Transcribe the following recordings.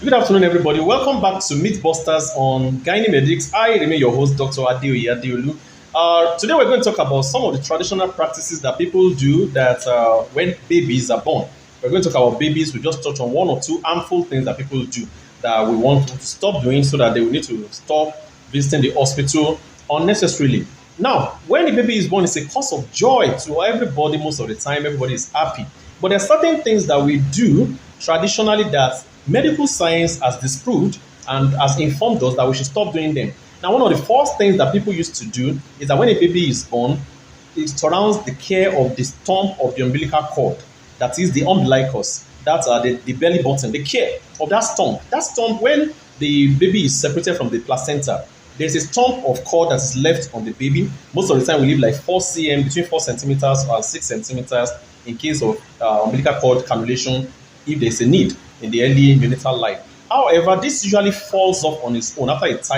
Good afternoon, everybody. Welcome back to Mythbusters on Gynae Medics. I remain your host, Dr. Adeoye Adeolu. Today, we're going to talk about some of the traditional practices that people do that when babies are born. We're going to talk about babies. We just touch on one or two harmful things that people do that we want to stop doing so that they will need to stop visiting the hospital unnecessarily. Now, when the baby is born, it's a cause of joy to everybody most of the time. Everybody is happy. But there are certain things that we do traditionally that medical science has disproved and has informed us that we should stop doing them. Now, one of the first things that people used to do is that when a baby is born, it surrounds the care of the stump of the umbilical cord, that is the umbilicus, that's the belly button, the care of that stump. That stump, when the baby is separated from the placenta, there's a stump of cord that is left on the baby. Most of the time, we leave like 4 cm, between 4 centimeters and 6 centimeters in case of umbilical cord cannulation if there's a need in the early neonatal life. However, this usually falls off on its own after it's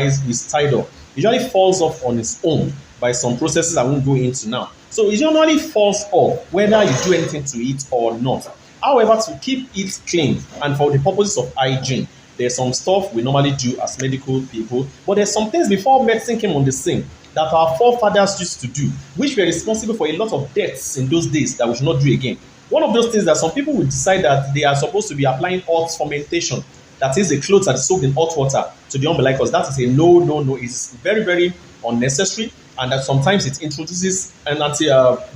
tied up. It usually falls off on its own by some processes I won't go into now. So it generally falls off whether you do anything to it or not. However, to keep it clean and for the purposes of hygiene, there's some stuff we normally do as medical people, but there's some things before medicine came on the scene that our forefathers used to do, which were responsible for a lot of deaths in those days that we should not do again. One of those things that some people will decide that they are supposed to be applying hot fermentation, that is the clothes that is soaked in hot water to the umbilicus. That is a no, no, no. It's very, very unnecessary, and that sometimes it introduces an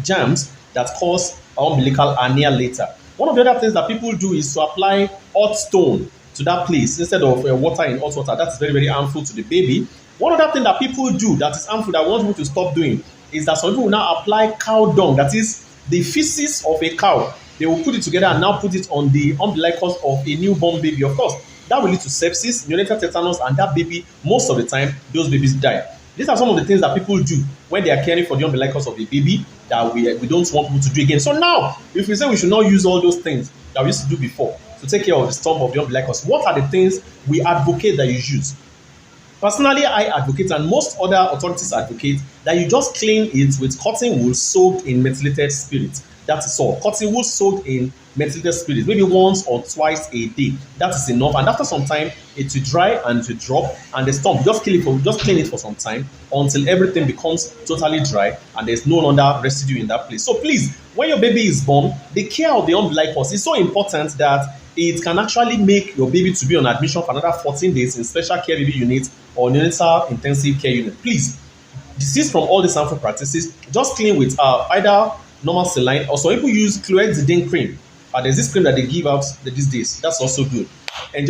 germs that cause umbilical hernia later. One of the other things that people do is to apply hot stone to that place instead of water in hot water. That's very, very harmful to the baby. One other thing that people do that is harmful that I want people to stop doing is that some people will now apply cow dung, that is the feces of a cow. They will put it together and now put it on the umbilicus of a newborn baby. Of course, that will lead to sepsis, neonatal tetanus, and that baby, most of the time, those babies die. These are some of the things that people do when they are caring for the umbilicus of a baby that we don't want people to do again. So now, if we say we should not use all those things that we used to do before to take care of the stump of the umbilicus, what are the things we advocate that you use? Personally, I advocate, and most other authorities advocate, that you just clean it with cotton wool soaked in methylated spirit. That is all. Cotton wool soaked in methylated spirit, maybe once or twice a day. That is enough. And after some time, it will dry and it will drop. And the stump, just clean it for some time until everything becomes totally dry and there's no longer residue in that place. So please, when your baby is born, the care of the umbilicus is so important that it can actually make your baby to be on admission for another 14 days in special care baby unit or neonatal intensive care unit. Please, desist from all these harmful practices. Just clean with either normal saline, or some people use chlorhexidine cream. There's this cream that they give out these days. That's also good. Enjoy